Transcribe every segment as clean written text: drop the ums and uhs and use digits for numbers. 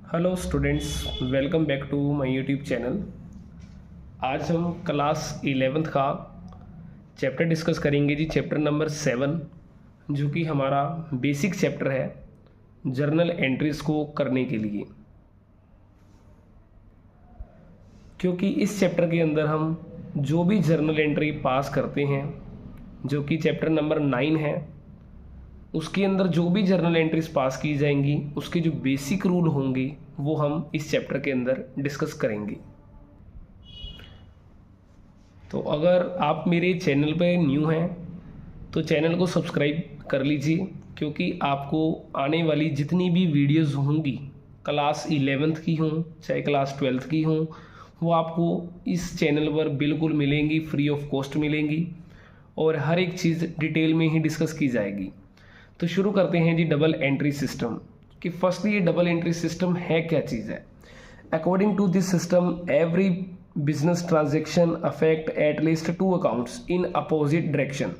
Hello students, welcome back to my YouTube channel. आज हम class 11th का chapter discuss करेंगे जी, चैप्टर नंबर 7, जो कि हमारा बेसिक चैप्टर है जर्नल एंट्रीज को करने के लिए। क्योंकि इस चैप्टर के अंदर हम जो भी जर्नल एंट्री पास करते हैं, जो कि चैप्टर नंबर 9 है, उसके अंदर जो भी जर्नल एंट्रीज पास की जाएंगी उसके जो बेसिक रूल होंगे वो हम इस चैप्टर के अंदर डिस्कस करेंगे। तो अगर आप मेरे चैनल पर न्यू हैं तो चैनल को सब्सक्राइब कर लीजिए, क्योंकि आपको आने वाली जितनी भी वीडियोस होंगी, क्लास 11th की हों चाहे क्लास 12th की हों, वो आपको इस चैनल पर बिल्कुल मिलेंगी, फ्री ऑफ कॉस्ट मिलेंगी और हर एक चीज़ डिटेल में ही डिस्कस की जाएगी। तो शुरू करते हैं जी डबल एंट्री सिस्टम कि फर्स्टली ये डबल एंट्री सिस्टम है क्या चीज़ है। According to this system every business transaction affect at least 2 accounts in opposite direction.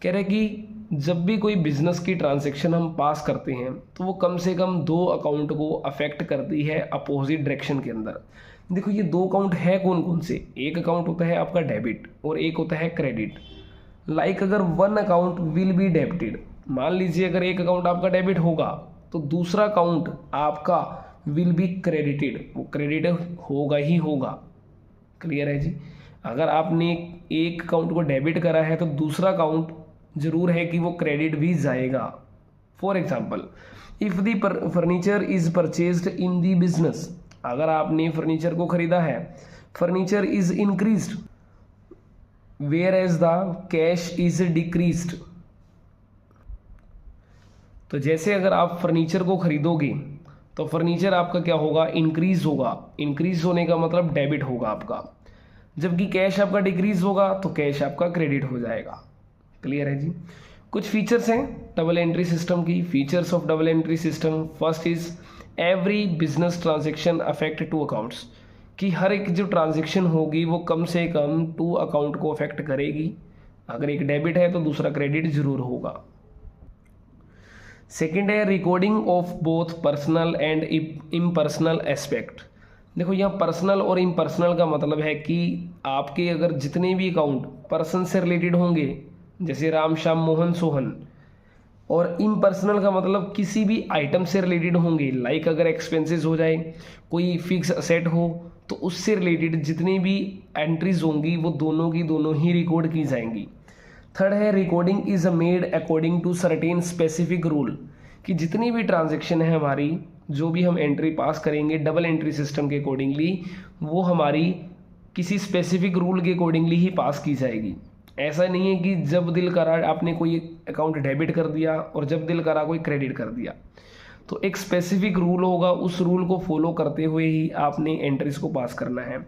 कह रहे कि जब भी कोई बिजनेस की ट्रांजेक्शन हम पास करते हैं तो वो कम से कम 2 अकाउंट को अफेक्ट करती है अपोजिट डायरेक्शन के अंदर। देखो ये 2 अकाउंट है कौन कौन से। एक अकाउंट होता है आपका डेबिट और एक होता है क्रेडिट। लाइक अगर 1 अकाउंट विल बी डेबिटेड, मान लीजिए अगर एक अकाउंट आपका डेबिट होगा तो दूसरा अकाउंट आपका विल बी क्रेडिटेड, वो क्रेडिट होगा ही होगा। क्लियर है जी। अगर आपने एक अकाउंट को डेबिट करा है तो दूसरा अकाउंट जरूर है कि वो क्रेडिट भी जाएगा। For example, if the furniture is purchased in the business, अगर आपने फर्नीचर को खरीदा है, furniture is increased whereas the cash is decreased. तो जैसे अगर आप फर्नीचर को खरीदोगे तो फर्नीचर आपका क्या होगा, इंक्रीज होगा। इंक्रीज होने का मतलब डेबिट होगा आपका, जबकि कैश आपका डिक्रीज होगा तो कैश आपका क्रेडिट हो जाएगा। क्लियर है जी। कुछ फीचर्स हैं डबल एंट्री सिस्टम की। Features of double entry system, first is every business transaction affect 2 accounts, कि हर एक जो ट्रांजेक्शन होगी वो कम से कम 2 अकाउंट को अफेक्ट करेगी। अगर एक डेबिट है तो दूसरा क्रेडिट जरूर होगा। सेकेंड है recording of both personal and impersonal aspect. देखो यहाँ पर्सनल और इम्पर्सनल का मतलब है कि आपके अगर जितने भी अकाउंट पर्सन से रिलेटेड होंगे, जैसे राम श्याम मोहन सोहन, और इम्पर्सनल का मतलब किसी भी आइटम से रिलेटेड होंगे। लाइक अगर एक्सपेंसेस हो जाए, कोई फिक्स असेट हो, तो उससे रिलेटेड जितनी भी एंट्रीज होंगी वो दोनों की दोनों ही रिकॉर्ड की जाएंगी। थर्ड है recording is made according to certain specific rule, कि जितनी भी ट्रांजेक्शन है हमारी, जो भी हम एंट्री पास करेंगे डबल एंट्री सिस्टम के अकॉर्डिंगली, वो हमारी किसी स्पेसिफिक रूल के अकॉर्डिंगली ही पास की जाएगी। ऐसा नहीं है कि जब दिल करा आपने कोई अकाउंट डेबिट कर दिया और जब दिल करा कोई क्रेडिट कर दिया। तो एक स्पेसिफिक रूल होगा, उस रूल को फॉलो करते हुए ही आपने एंट्रीज को पास करना है।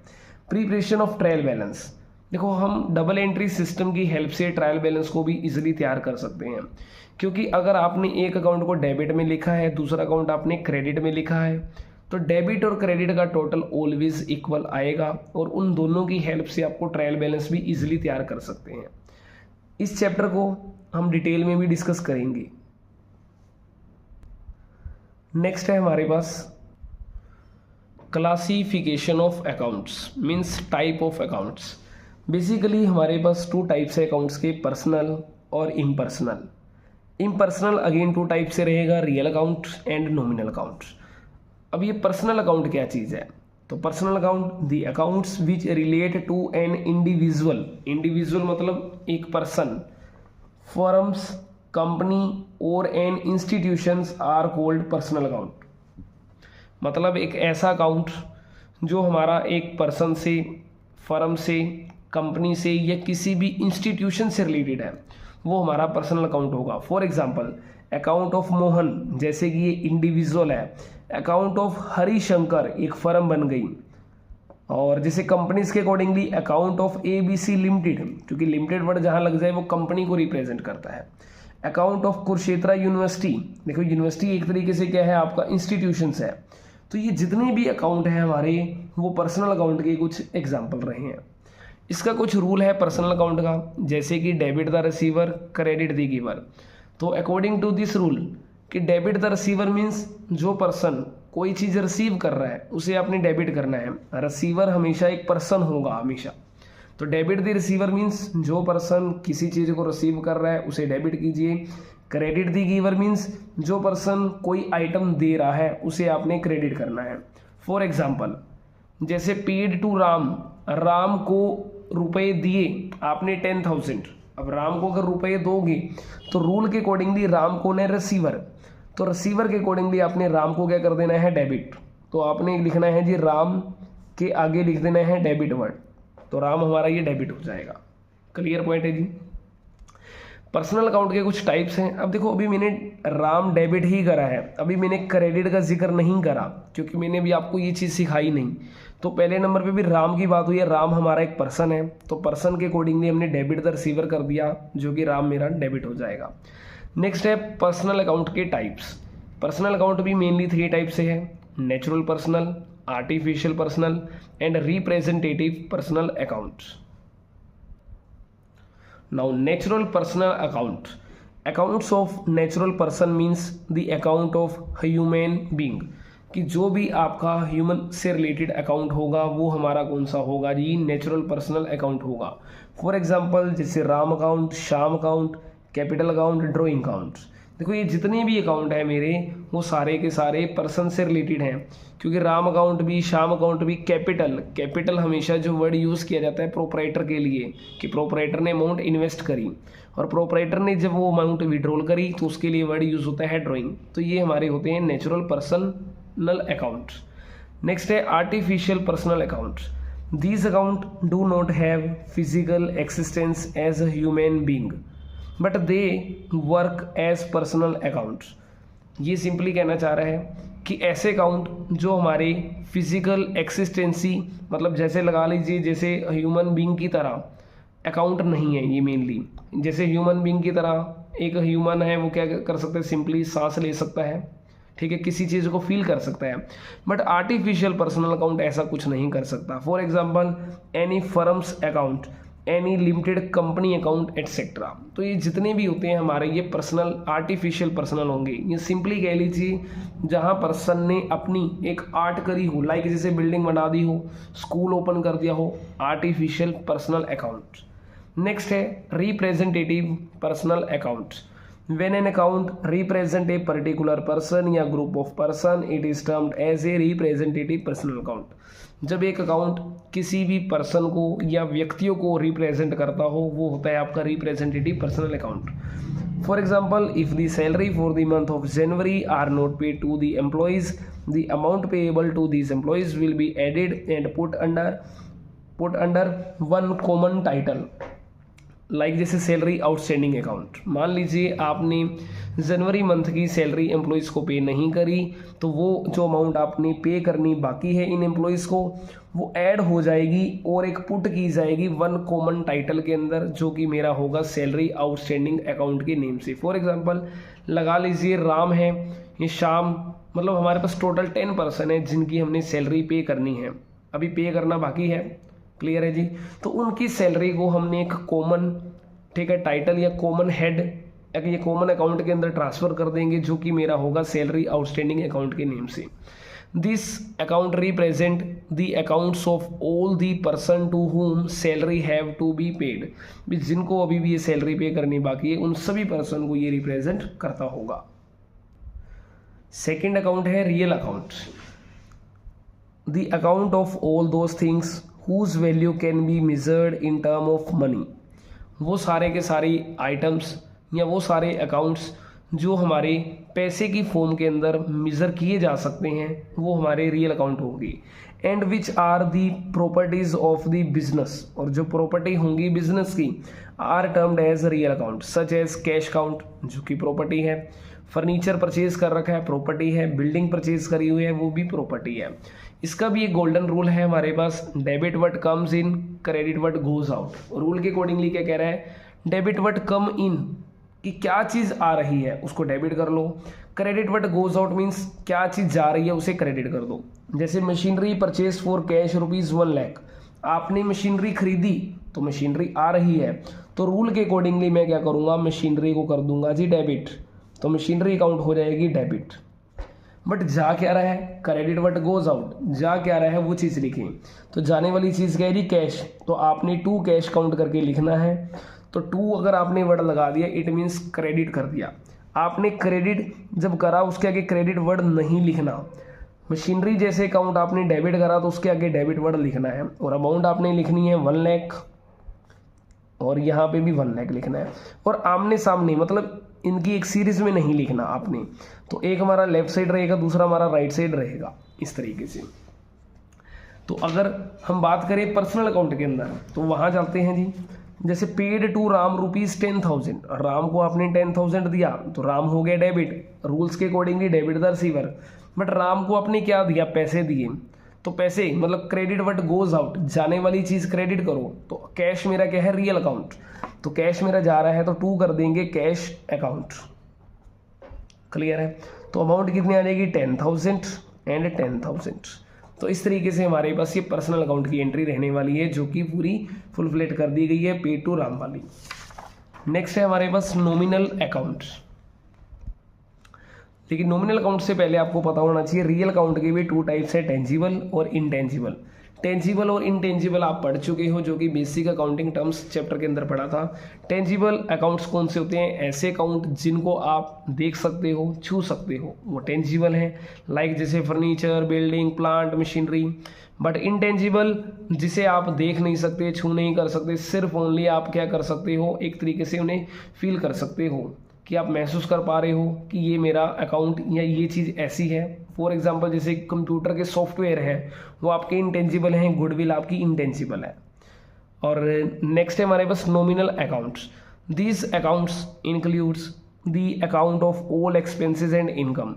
Preparation of trial balance. देखो हम डबल एंट्री सिस्टम की हेल्प से ट्रायल बैलेंस को भी इजीली तैयार कर सकते हैं, क्योंकि अगर आपने एक अकाउंट को डेबिट में लिखा है, दूसरा अकाउंट आपने क्रेडिट में लिखा है, तो डेबिट और क्रेडिट का टोटल ऑलवेज इक्वल आएगा और उन दोनों की हेल्प से आपको ट्रायल बैलेंस भी इजीली तैयार कर सकते हैं। इस चैप्टर को हम डिटेल में भी डिस्कस करेंगे। नेक्स्ट है हमारे पास classification of accounts, means type of accounts. Basically हमारे पास 2 टाइप्स है अकाउंट्स के, पर्सनल और इम्पर्सनल। इम्पर्सनल अगेन 2 टाइप से रहेगा, real account and nominal account. अब ये पर्सनल अकाउंट क्या चीज़ है, तो personal account the accounts which relate to an individual. Individual मतलब एक पर्सन, फर्म्स, कंपनी और an institutions are called personal account. मतलब एक ऐसा अकाउंट जो हमारा एक पर्सन से, फर्म से, कंपनी से या किसी भी इंस्टीट्यूशन से रिलेटेड है, वो हमारा पर्सनल अकाउंट होगा। For example account of Mohan, जैसे कि ये इंडिविजुअल है। अकाउंट ऑफ हरिशंकर एक फर्म बन गई। और जैसे कंपनीज के accordingly account of ABC limited, क्योंकि लिमिटेड वर्ड जहाँ लग जाए वो कंपनी को रिप्रेजेंट करता है। अकाउंट ऑफ कुरुक्षेत्र यूनिवर्सिटी, देखो यूनिवर्सिटी एक तरीके से क्या है आपका, इंस्टीट्यूशंस है। तो ये जितने भी अकाउंट हैं हमारे, वो पर्सनल अकाउंट के कुछ एग्जाम्पल रहे हैं। इसका कुछ रूल है पर्सनल अकाउंट का, जैसे कि debit the receiver, credit the giver. तो अकॉर्डिंग टू दिस रूल कि डेबिट द रिसीवर मीन्स जो पर्सन कोई चीज़ रिसीव कर रहा है उसे आपने डेबिट करना है। रिसीवर हमेशा एक पर्सन होगा हमेशा, तो डेबिट द रिसीवर मीन्स जो पर्सन किसी चीज़ को रिसीव कर रहा है उसे डेबिट कीजिए। क्रेडिट द गिवर मीन्स जो पर्सन कोई आइटम दे रहा है उसे आपने क्रेडिट करना है। फॉर एग्जाम्पल जैसे पेड टू राम, राम को रुपए दिए आपने 10,000। अब राम को अगर रुपए दोगे तो रूल के अकॉर्डिंगली राम कौन है? रिसीवर, तो रिसीवर के अकॉर्डिंगली आपने राम को क्या कर देना है? डेबिट। तो आपने लिखना है जी राम के आगे लिख देना है डेबिट वर्ड, तो राम हमारा ये डेबिट हो जाएगा। क्लियर पॉइंट है जी। पर्सनल अकाउंट के कुछ टाइप्स हैं। अब देखो अभी मैंने राम डेबिट ही करा है, अभी मैंने क्रेडिट का जिक्र नहीं करा क्योंकि मैंने अभी आपको ये चीज़ सिखाई नहीं। तो पहले नंबर पे भी राम की बात हुई है, राम हमारा एक पर्सन है, तो पर्सन के अकॉर्डिंगली हमने डेबिट द रिसीवर कर दिया जो कि राम मेरा डेबिट हो जाएगा। नेक्स्ट है पर्सनल अकाउंट के टाइप्स। पर्सनल अकाउंट भी मेनली 3 टाइप से है, natural personal, artificial personal and representative personal accounts. Now natural personal account. Accounts of natural person means the account of human being, कि जो भी आपका ह्यूमन से रिलेटेड अकाउंट होगा वो हमारा कौन सा होगा जी? नेचुरल पर्सनल अकाउंट होगा। फॉर एग्जांपल जैसे Ram account, Shyam account, capital account, drawing account. देखो ये जितने भी अकाउंट हैं मेरे वो सारे के सारे पर्सन से रिलेटेड हैं, क्योंकि राम अकाउंट भी श्याम अकाउंट भी कैपिटल हमेशा जो वर्ड यूज़ किया जाता है प्रोपराइटर के लिए कि प्रोपराइटर ने अमाउंट इन्वेस्ट करी, और प्रोपराइटर ने जब वो अमाउंट विड्रॉल करी तो उसके लिए वर्ड यूज़ होता है ड्राइंग। तो ये हमारे होते हैं नेचुरल पर्सनल अकाउंट। नेक्स्ट है artificial personal account. These account do not have physical existence as a human being but they work as personal accounts. ये सिंपली कहना चाह रहा है कि ऐसे अकाउंट जो हमारे फिजिकल एक्सिस्टेंसी, मतलब जैसे लगा लीजिए जैसे ह्यूमन बीइंग की तरह अकाउंट नहीं है ये मेनली। जैसे ह्यूमन बीइंग की तरह एक ह्यूमन है वो क्या कर सकता है? सिंपली सांस ले सकता है, ठीक है, किसी चीज़ को फील कर सकता है, बट आर्टिफिशियल पर्सनल अकाउंट ऐसा कुछ नहीं कर सकता। For example any firms account, any limited company account etcetera. तो ये जितने भी होते हैं हमारे ये पर्सनल आर्टिफिशियल पर्सनल होंगे। ये सिंपली कह लीजिए जहाँ पर्सन ने अपनी एक आर्ट करी हो, लाइक जैसे बिल्डिंग बना दी हो, स्कूल ओपन कर दिया हो, आर्टिफिशियल पर्सनल अकाउंट। नेक्स्ट है representative personal account. When an account represent a particular person या group of person, it is termed as a representative personal account। जब एक अकाउंट किसी भी पर्सन को या व्यक्तियों को रिप्रेजेंट करता हो वो होता है आपका representative personal account. For example if the salary for the month of January are not paid to the employees, the amount payable to these employees will be added and put under one common title. Like जैसे salary outstanding account. मान लीजिए आपने जनवरी month की salary employees को pay नहीं करी, तो वो जो अमाउंट आपने पे करनी बाकी है इन एम्प्लॉयज़ को वो ऐड हो जाएगी और एक पुट की जाएगी वन कॉमन टाइटल के अंदर, जो कि मेरा होगा सैलरी आउटस्टैंडिंग अकाउंट के नेम से। फॉर एग्जांपल लगा लीजिए राम है, ये श्याम, मतलब हमारे पास टोटल 10 पर्सन है जिनकी हमने सैलरी पे करनी है, अभी पे करना बाकी है। क्लियर है जी। तो उनकी सैलरी को हमने एक कॉमन, ठीक है, टाइटल या कॉमन हेड ये कॉमन अकाउंट के अंदर ट्रांसफर कर देंगे, जो कि मेरा होगा सैलरी आउटस्टैंडिंग अकाउंट के नेम से। This account represent the accounts of all the person to whom salary have to be paid. जिनको अभी भी ये सैलरी पे करनी बाकी है उन सभी पर्सन को ये रिप्रेजेंट करता होगा। सेकेंड अकाउंट है real account. The account of all those things whose value can be measured in term of money। वो सारे के सारे आइटम्स या वो सारे अकाउंट्स जो हमारे पैसे की फॉर्म के अंदर मेज़र किए जा सकते हैं वो हमारे रियल अकाउंट होंगे। And which are the properties of the business, और जो प्रॉपर्टी होंगी बिजनेस की are termed as real account, such as cash account जो कि प्रॉपर्टी है, फर्नीचर परचेज कर रखा है प्रॉपर्टी है, बिल्डिंग परचेज करी हुई है वो भी प्रॉपर्टी है। इसका भी एक गोल्डन रूल है हमारे पास, debit what comes in credit what goes out. Rule के अकॉर्डिंगली क्या कह रहा है? डेबिट व्हाट कम इन, कि क्या चीज़ आ रही है उसको डेबिट कर लो, credit what goes out means क्या चीज़ जा रही है उसे क्रेडिट कर दो। जैसे machinery purchase for cash ₹1 lakh, आपने मशीनरी खरीदी तो मशीनरी आ रही है, तो रूल के अकॉर्डिंगली मैं क्या करूँगा, मशीनरी को कर दूंगा जी डेबिट, तो मशीनरी अकाउंट हो जाएगी डेबिट। बट जा क्या रहा है, क्रेडिट व्हाट गोज आउट, जा क्या रहा है वो चीज़ लिखें। तो जाने वाली चीज़ क्या है जी, कैश, तो आपने टू कैश काउंट करके लिखना है। तो टू अगर आपने वर्ड लगा दिया इट मीन्स क्रेडिट कर दिया। आपने क्रेडिट जब करा उसके आगे क्रेडिट वर्ड नहीं लिखना। मशीनरी जैसे अकाउंट आपने डेबिट करा तो उसके आगे डेबिट वर्ड लिखना है, और अमाउंट आपने लिखनी है 1 लाख, और यहाँ पे भी 1 लाख लिखना है। और आमने सामने मतलब इनकी एक सीरीज में नहीं लिखना आपने। तो एक हमारा लेफ्ट साइड रहेगा, दूसरा हमारा राइट साइड रहेगा, इस तरीके से। तो अगर हम बात करें पर्सनल अकाउंट के अंदर तो वहाँ जाते हैं जी। जैसे पेड टू राम ₹10,000, राम को आपने 10,000 दिया तो राम हो गया डेबिट, रूल्स के accordingly debit the receiver. But Ram को आपने क्या दिया, पैसे दिए, तो पैसे मतलब क्रेडिट व्हाट गोज आउट, जाने वाली चीज़ क्रेडिट करो। तो कैश मेरा क्या है, रियल अकाउंट, तो कैश मेरा जा रहा है तो टू कर देंगे कैश अकाउंट। क्लियर है। तो अमाउंट कितनी आ जाएगी, 10,000 एंड 10,000। तो इस तरीके से हमारे पास ये पर्सनल अकाउंट की एंट्री रहने वाली है, जो कि पूरी फुल फ्लेट कर दी गई है पेड टू राम वाली। नेक्स्ट है हमारे पास नॉमिनल अकाउंट। लेकिन नॉमिनल अकाउंट से पहले आपको पता होना चाहिए रियल अकाउंट के भी 2 टाइप्स है, टेंजिबल और इनटेंजिबल। टेंजिबल और इनटेंजिबल आप पढ़ चुके हो, जो कि बेसिक अकाउंटिंग टर्म्स चैप्टर के अंदर पढ़ा था। टेंजिबल अकाउंट्स कौन से होते हैं, ऐसे अकाउंट जिनको आप देख सकते हो, छू सकते हो, वो टेंजिबल है। लाइक जैसे furniture, building, plant, machinery. But intangible जिसे आप देख नहीं सकते, छू नहीं कर सकते, सिर्फ ओनली आप क्या कर सकते हो, एक तरीके से उन्हें फील कर सकते हो, कि आप महसूस कर पा रहे हो कि ये मेरा अकाउंट या ये चीज़ ऐसी है। फॉर एग्जांपल जैसे कंप्यूटर के सॉफ्टवेयर हैं वो आपके इंटेंजिबल हैं, गुडविल आपकी इंटेंजिबल है। और नेक्स्ट है हमारे पास nominal accounts. These accounts includes the account of all expenses and income,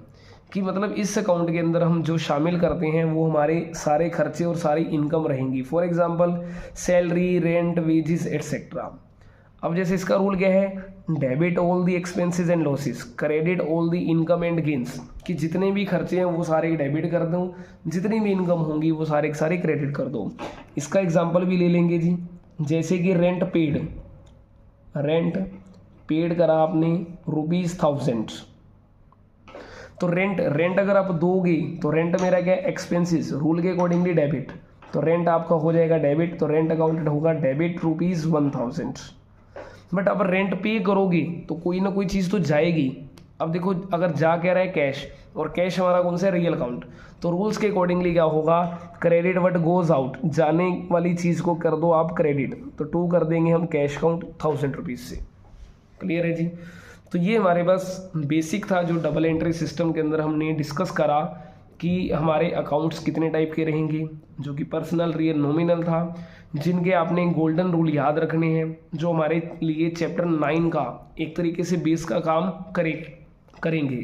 कि मतलब इस अकाउंट के अंदर हम जो शामिल करते हैं वो हमारे सारे खर्चे और सारी इनकम रहेंगी। For example salary, rent, wages etcetera. अब जैसे इसका रूल क्या है, debit all the expenses and losses, credit all the income and gains, कि जितने भी खर्चे हैं वो सारे डेबिट कर दो, जितनी भी इनकम होंगी वो सारे के सारे क्रेडिट कर दो। इसका एग्जांपल भी ले लेंगे जी। जैसे कि रेंट पेड करा आपने ₹1000, तो रेंट अगर आप दोगे तो रेंट मेरा क्या है, एक्सपेंसेस, रूल के अकॉर्डिंगली डेबिट, तो रेंट आपका हो जाएगा डेबिट, तो रेंट अकाउंटेड होगा डेबिट ₹1000। बट अब रेंट पे करोगे तो कोई ना कोई चीज़ तो जाएगी। अब देखो अगर जा क्या रहा है, कैश, और कैश हमारा कौन सा है, रियल अकाउंट, तो रूल्स के अकॉर्डिंगली क्या होगा, क्रेडिट व्हाट गोज आउट, जाने वाली चीज़ को कर दो आप क्रेडिट, तो 2 कर देंगे हम कैश काउंट ₹1000 से। क्लियर है जी। तो ये हमारे पास बेसिक था जो डबल एंट्री सिस्टम के अंदर हमने डिस्कस करा कि हमारे अकाउंट्स कितने टाइप के रहेंगे, जो कि पर्सनल, रियल, नॉमिनल था, जिनके आपने गोल्डन रूल याद रखने हैं, जो हमारे लिए चैप्टर 9 का एक तरीके से बेस का काम करेंगे।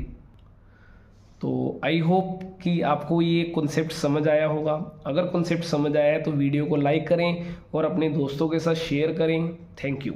तो आई होप कि आपको ये कॉन्सेप्ट समझ आया होगा। अगर कॉन्सेप्ट समझ आया है तो वीडियो को लाइक करें और अपने दोस्तों के साथ शेयर करें। Thank you.